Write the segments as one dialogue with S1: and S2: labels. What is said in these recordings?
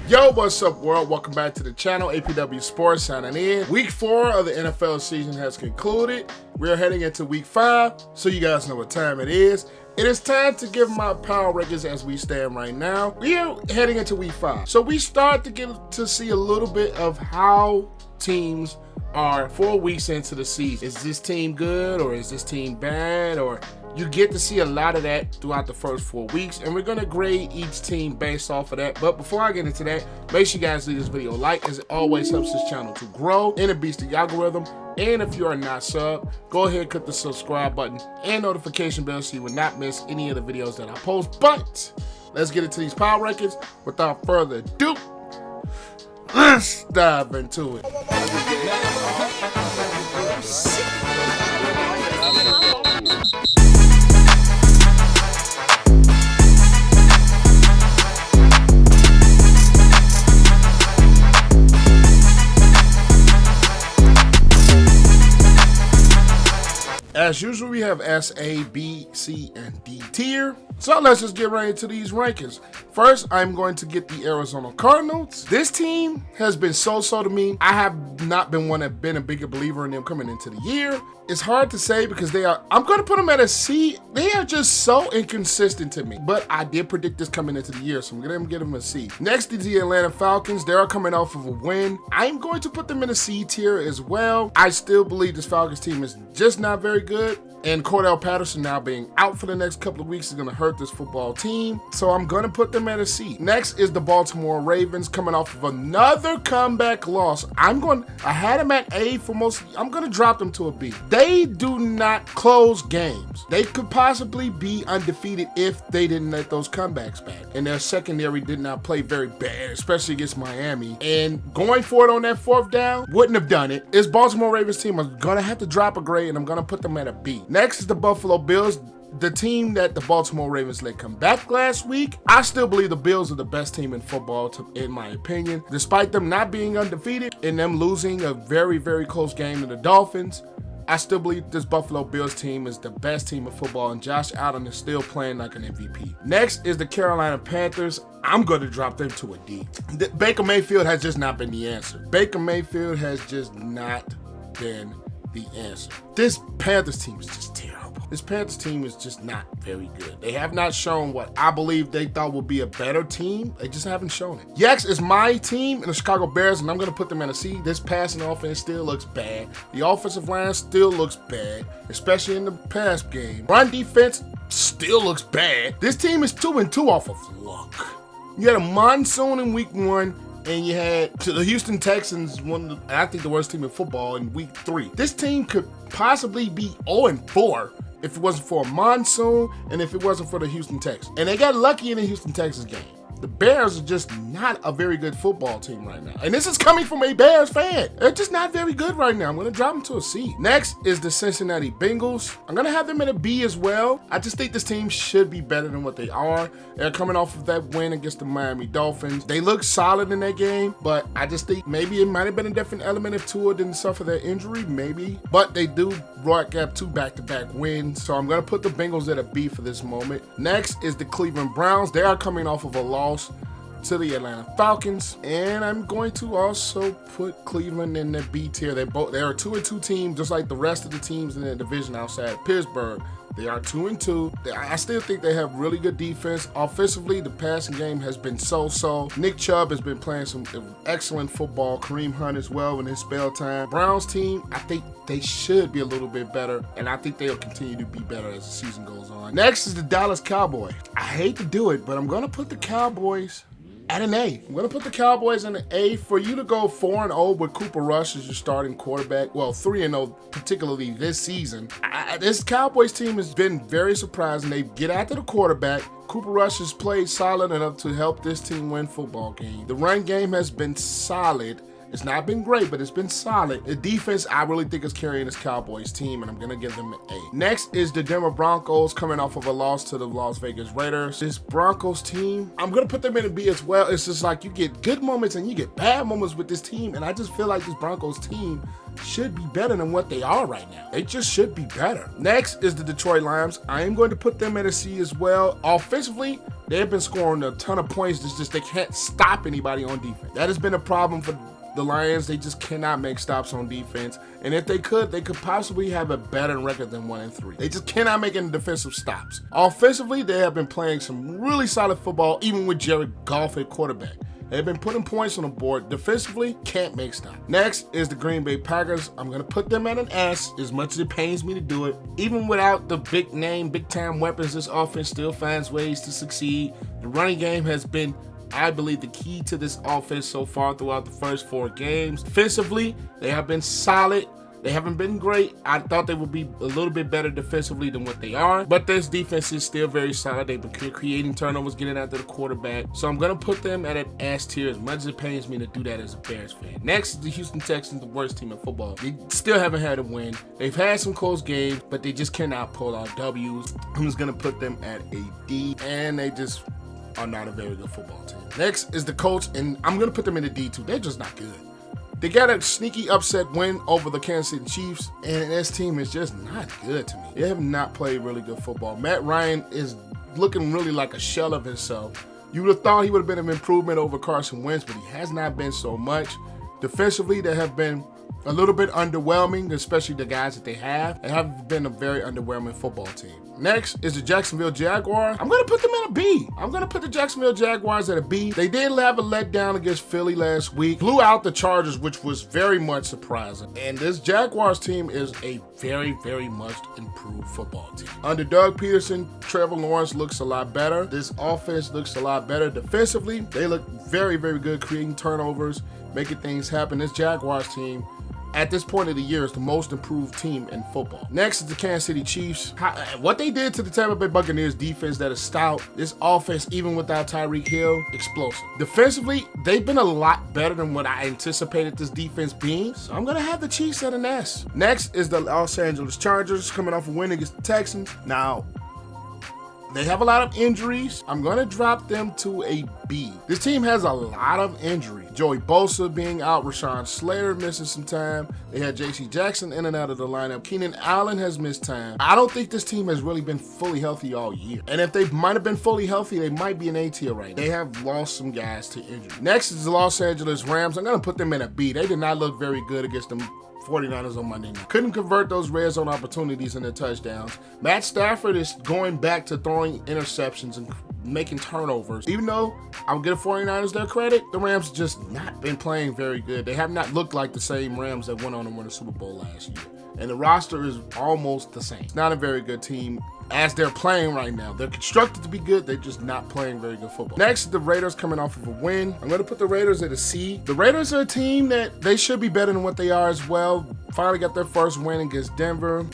S1: Yo, what's up, world? Welcome back to the channel. APW Sports signing in. Week 4 of the NFL season has concluded. We're heading into week 5, so you guys know what time it is. It is time to give my power rankings as we stand right now. We are heading into week 5, so we start to get to see a little bit of how teams are 4 weeks into the season. Is this team good or is this team bad? Or you get to see a lot of that throughout the first 4 weeks, and we're gonna grade each team based off of that. But before I get into that, make sure you guys leave this video a like, as it always helps this channel to grow and it beats the algorithm. And if you are not sub, go ahead and click the subscribe button and notification bell so you will not miss any of the videos that I post. But let's get into these power rankings. Without further ado, let's dive into it. As usual, we have S, A, B, C, and D tier. So let's just get right into these rankings. First, I'm going to get the Arizona Cardinals. This team has been so-so to me. I have not been a bigger believer in them coming into the year. It's hard to say because I'm going to put them at a C. They are just so inconsistent to me. But I did predict this coming into the year, so I'm going to give them a C. Next is the Atlanta Falcons. They are coming off of a win. I'm going to put them in a C tier as well. I still believe this Falcons team is just not very good. And Cordell Patterson now being out for the next couple of weeks is going to hurt this football team. So I'm going to put them at a C. Next is the Baltimore Ravens coming off of another comeback loss. I had them at A for most. I'm going to drop them to a B. They do not close games. They could possibly be undefeated if they didn't let those comebacks back. And their secondary did not play very bad, especially against Miami. And going for it on that 4th down, wouldn't have done it. This Baltimore Ravens team is going to have to drop a grade, and I'm going to put them at a B. Next is the Buffalo Bills, the team that the Baltimore Ravens let come back last week. I still believe the Bills are the best team in football, in my opinion. Despite them not being undefeated and them losing a very, very close game to the Dolphins, I still believe this Buffalo Bills team is the best team in football, and Josh Allen is still playing like an MVP. Next is the Carolina Panthers. I'm going to drop them to a D. Baker Mayfield has just not been the answer. Baker Mayfield has just not been the answer. This Panthers team is just terrible. This Panthers team is just not very good. They have not shown what I believe they thought would be a better team. They just haven't shown it. Next is my team in the Chicago Bears, and I'm going to put them in a C. This passing offense still looks bad. The offensive line still looks bad, especially in the pass game. Run defense still looks bad. This team is 2-2 off of luck. You had a monsoon in week 1, and you had the Houston Texans, I think the worst team in football, in week 3. This team could possibly be 0-4 if it wasn't for a monsoon and if it wasn't for the Houston Texans. And they got lucky in the Houston Texans game. The Bears are just not a very good football team right now. And this is coming from a Bears fan. They're just not very good right now. I'm going to drop them to a C. Next is the Cincinnati Bengals. I'm going to have them in a B as well. I just think this team should be better than what they are. They're coming off of that win against the Miami Dolphins. They look solid in that game, but I just think maybe it might have been a different element if Tua didn't suffer that injury, maybe. But they do rack up 2 back-to-back wins, so I'm going to put the Bengals at a B for this moment. Next is the Cleveland Browns. They are coming off of a loss to the Atlanta Falcons, and I'm going to also put Cleveland in the B tier. They are a 2-2 team, just like the rest of the teams in the division outside Pittsburgh. They are 2-2. I still think they have really good defense. Offensively, the passing game has been so-so. Nick Chubb has been playing some excellent football. Kareem Hunt as well in his spell time. Browns team, I think they should be a little bit better, and I think they'll continue to be better as the season goes on. Next is the Dallas Cowboys. I hate to do it, but I'm going to put the Cowboys at an A. I'm going to put the Cowboys in an A. For you to go 4-0 with Cooper Rush as your starting quarterback, well, 3-0 particularly this season, this Cowboys team has been very surprising. They get after the quarterback. Cooper Rush has played solid enough to help this team win football games. The run game has been solid. It's not been great, but it's been solid. The defense, I really think, is carrying this Cowboys team, and I'm going to give them an A. Next is the Denver Broncos coming off of a loss to the Las Vegas Raiders. This Broncos team, I'm going to put them in a B as well. It's just like you get good moments and you get bad moments with this team, and I just feel like this Broncos team should be better than what they are right now. They just should be better. Next is the Detroit Lions. I am going to put them at a C as well. Offensively, They've been scoring a ton of points. It's just they can't stop anybody on defense. That has been a problem for the Lions. They just cannot make stops on defense. And if they could possibly have a better record than 1-3. They just cannot make any defensive stops. Offensively, they have been playing some really solid football, even with Jared Goff at quarterback. They've been putting points on the board. Defensively, can't make stops. Next is the Green Bay Packers. I'm going to put them at an S, as much as it pains me to do it. Even without the big name, big time weapons, this offense still finds ways to succeed. The running game has been, I believe, the key to this offense so far throughout the first 4 games. Defensively, they have been solid. They haven't been great. I thought they would be a little bit better defensively than what they are, but this defense is still very solid. They've been creating turnovers, getting after the quarterback. So I'm going to put them at an S tier, as much as it pains me to do that as a Bears fan. Next is the Houston Texans, the worst team in football. They still haven't had a win. They've had some close games, but they just cannot pull out W's. I'm just going to put them at a D, and they just are not a very good football team. Next is the Colts, and I'm going to put them in a D too. They're just not good. They got a sneaky upset win over the Kansas City Chiefs, and this team is just not good to me. They have not played really good football. Matt Ryan is looking really like a shell of himself. You would have thought he would have been an improvement over Carson Wentz, but he has not been so much. Defensively, they have been a little bit underwhelming, especially the guys that they have. They have been a very underwhelming football team. Next is the Jacksonville Jaguars. I'm going to put them in a B. I'm going to put the Jacksonville Jaguars at a B. They did have a letdown against Philly last week. Blew out the Chargers, which was very much surprising. And this Jaguars team is a very, very much improved football team. Under Doug Peterson, Trevor Lawrence looks a lot better. This offense looks a lot better. Defensively, they look very, very good, creating turnovers, making things happen. This Jaguars team, at this point of the year, is the most improved team in football. Next is the Kansas City Chiefs. What they did to the Tampa Bay Buccaneers defense that is stout. This offense, even without Tyreek Hill, explosive. Defensively, they've been a lot better than what I anticipated this defense being. So I'm going to have the Chiefs at an S. Next is the Los Angeles Chargers, coming off a win against the Texans. Now, they have a lot of injuries. I'm going to drop them to a B. This team has a lot of injuries. Joey Bosa being out, Rashawn Slater missing some time. They had J.C. Jackson in and out of the lineup. Keenan Allen has missed time. I don't think this team has really been fully healthy all year. And if they might have been fully healthy, they might be an A tier right now. They have lost some guys to injury. Next is the Los Angeles Rams. I'm going to put them in a B. They did not look very good against them 49ers on Monday night. Couldn't convert those red zone opportunities into touchdowns. Matt Stafford is going back to throwing interceptions and making turnovers. Even though I'll give the 49ers their credit, the Rams just not been playing very good. They have not looked like the same Rams that went on and won the Super Bowl last year. And the roster is almost the same. It's not a very good team as they're playing right now. They're constructed to be good. They're just not playing very good football. Next, the Raiders coming off of a win. I'm going to put the Raiders at a C. The Raiders are a team that they should be better than what they are as well. Finally got their first win against Denver.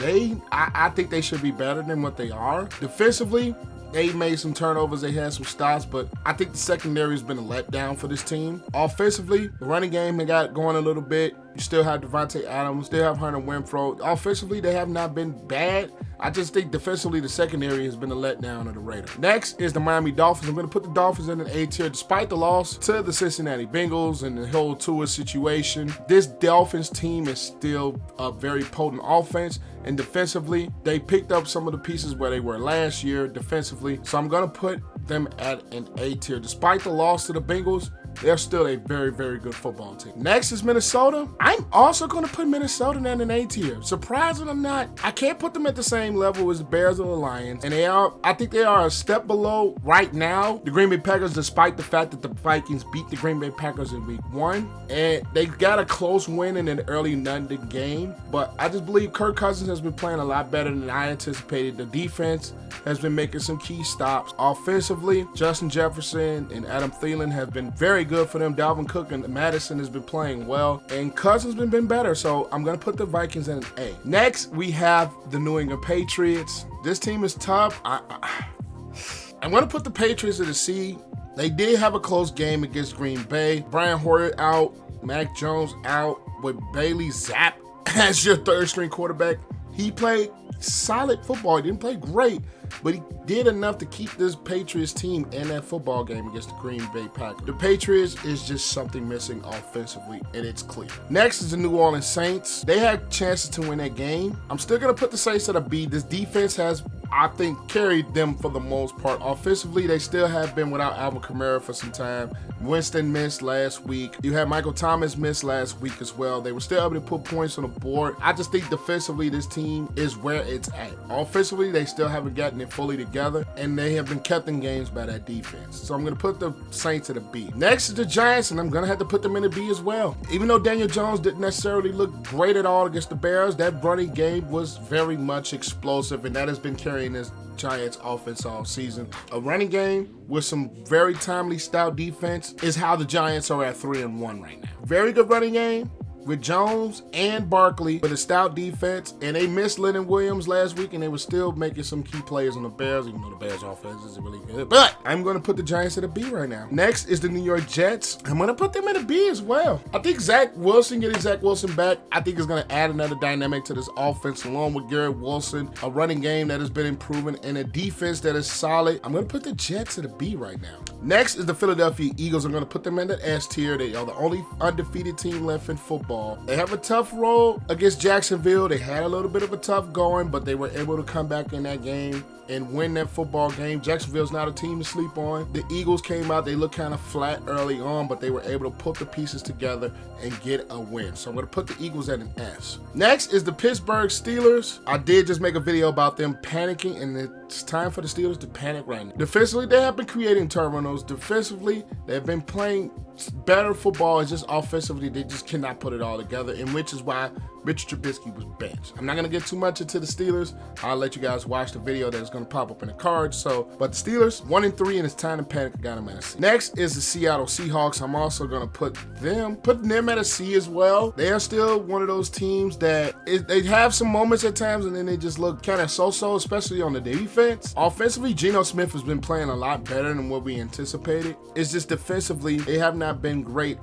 S1: I think they should be better than what they are. Defensively, they made some turnovers, they had some stops, but I think the secondary has been a letdown for this team. Offensively, the running game they got going a little bit. You still have Devontae Adams, still have Hunter Renfrow. Offensively, they have not been bad. I just think defensively, the secondary has been a letdown of the Raiders. Next is the Miami Dolphins. I'm going to put the Dolphins in an A tier. Despite the loss to the Cincinnati Bengals and the whole Tua situation, this Dolphins team is still a very potent offense. And defensively, they picked up some of the pieces where they were last year defensively. So I'm going to put them at an A tier. Despite the loss to the Bengals, they're still a very, very good football team. Next is Minnesota. I'm also going to put Minnesota in an A tier. Surprising or not, I can't put them at the same level as the Bears or the Lions. And I think they are a step below right now the Green Bay Packers, despite the fact that the Vikings beat the Green Bay Packers in week 1. And they got a close win in an early London game. But I just believe Kirk Cousins has been playing a lot better than I anticipated. The defense has been making some key stops. Offensively, Justin Jefferson and Adam Thielen have been very good for them. Dalvin Cook and Madison has been playing well, and Cousins has been better, so I'm going to put the Vikings in an A. Next, we have the New England Patriots. This team is tough. I'm going to put the Patriots at a C. They did have a close game against Green Bay. Brian Hoyer out, Mac Jones out, with Bailey Zapp as your third-string quarterback. He played solid football. He didn't play great, but he did enough to keep this Patriots team in that football game against the Green Bay Packers. The Patriots is just something missing offensively, and it's clear. Next is the New Orleans Saints. They had chances to win that game. I'm still going to put the Saints at a B. This defense has I think carried them for the most part. Offensively, they still have been without Alvin Kamara for some time. Winston missed last week. You had Michael Thomas miss last week as well. They were still able to put points on the board. I just think defensively, this team is where it's at. Offensively, they still haven't gotten it fully together, and they have been kept in games by that defense. So I'm going to put the Saints at a B. Next is the Giants, and I'm going to have to put them in a B as well. Even though Daniel Jones didn't necessarily look great at all against the Bears, that running game was very much explosive, and that has been carrying this Giants offense all season. A running game with some very timely stout defense is how the Giants are at 3-1 right now. Very good running game with Jones and Barkley with a stout defense, and they missed Leonard Williams last week, and they were still making some key plays on the Bears, even though the Bears offense isn't really good. But I'm going to put the Giants at a B right now. Next is the New York Jets. I'm going to put them at a B as well. I think Zach Wilson, getting Zach Wilson back, I think is going to add another dynamic to this offense, along with Garrett Wilson, a running game that has been improving, and a defense that is solid. I'm going to put the Jets at a B right now. Next is the Philadelphia Eagles. I'm going to put them in the S tier. They are the only undefeated team left in football. They have a tough role against Jacksonville. They had a little bit of a tough going, but they were able to come back in that game and win that football game. Jacksonville's not a team to sleep on. The Eagles came out, they looked kind of flat early on, but they were able to put the pieces together and get a win. So I'm going to put the Eagles at an S. Next is the Pittsburgh Steelers. I did just make a video about them panicking, and it's time for the Steelers to panic right now. Defensively, they have been creating turnovers. Defensively, they've been playing better football. It's just offensively, they just cannot put it all together, and which is why Richard Trubisky was benched. I'm not going to get too much into the Steelers. I'll let you guys watch the video that's going to pop up in the card. But the Steelers, 1-3, and it's time to panic. I got them at a C. Next is the Seattle Seahawks. I'm also going to put them at a C as well. They are still one of those teams that they have some moments at times, and then they just look kind of so-so, especially on the defense. Offensively, Geno Smith has been playing a lot better than what we anticipated. It's just defensively, they have not been great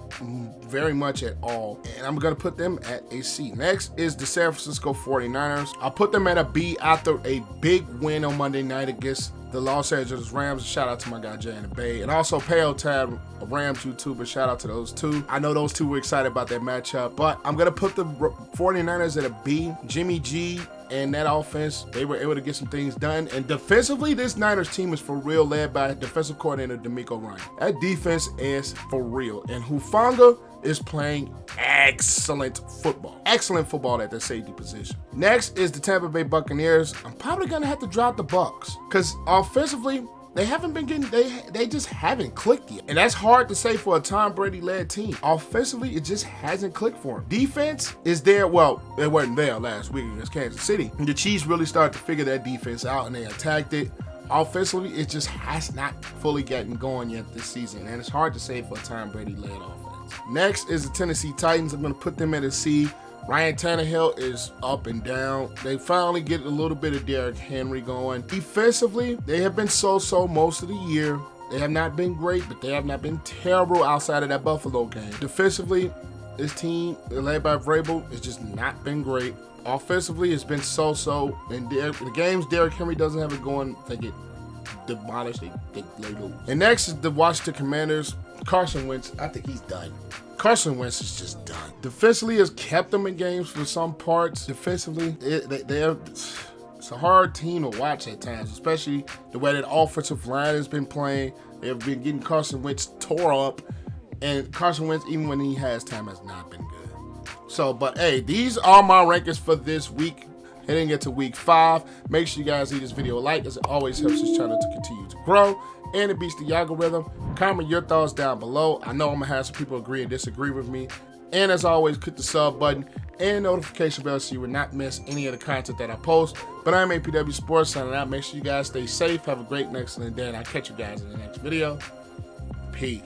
S1: very much at all, and I'm going to put them at a C. Next is the San Francisco 49ers. I'll put them at a B after a big win on Monday night against the Los Angeles Rams. Shout out to my guy Jay in the Bay, and also Pale Tab, a Rams YouTuber. Shout out to those two. I know those two were excited about that matchup, but I'm going to put the 49ers at a B. Jimmy G and that offense, they were able to get some things done. And defensively, this Niners team is for real, led by defensive coordinator DeMeco Ryan. That defense is for real. And Hufanga is playing excellent football. Excellent football at the safety position. Next is the Tampa Bay Buccaneers. I'm probably going to have to drop the Bucs because offensively, they haven't been getting, they just haven't clicked yet. And that's hard to say for a Tom Brady-led team. Offensively, it just hasn't clicked for them. Defense is there. Well, it wasn't there last week against Kansas City. And the Chiefs really started to figure that defense out, and they attacked it. Offensively, it just has not fully gotten going yet this season. And it's hard to say for a Tom Brady-led offense. Next is the Tennessee Titans. I'm going to put them at a C. Ryan Tannehill is up and down. They finally get a little bit of Derrick Henry going. Defensively, they have been so-so most of the year. They have not been great, but they have not been terrible outside of that Buffalo game. Defensively, this team, led by Vrabel, has just not been great. Offensively, it's been so-so. And the games Derrick Henry doesn't have it going, they get demolished. They lose. And next is the Washington Commanders. Carson Wentz, I think he's done. Carson Wentz is just done. Defensively has kept them in games for some parts. Defensively, it's a hard team to watch at times, especially the way that offensive line has been playing. They've been getting Carson Wentz tore up, and Carson Wentz, even when he has time, has not been good. So, but hey, these are my rankings for this week. Heading into week 5. Make sure you guys leave this video a like, as it always helps this channel to continue to grow, and it beats the algorithm. Comment your thoughts down below. I know I'm gonna have some people agree and disagree with me. And as always, click the sub button and notification bell so you will not miss any of the content that I post. But I'm APW Sports signing out. Make sure you guys stay safe. Have a great and excellent day, and I'll catch you guys in the next video. Peace.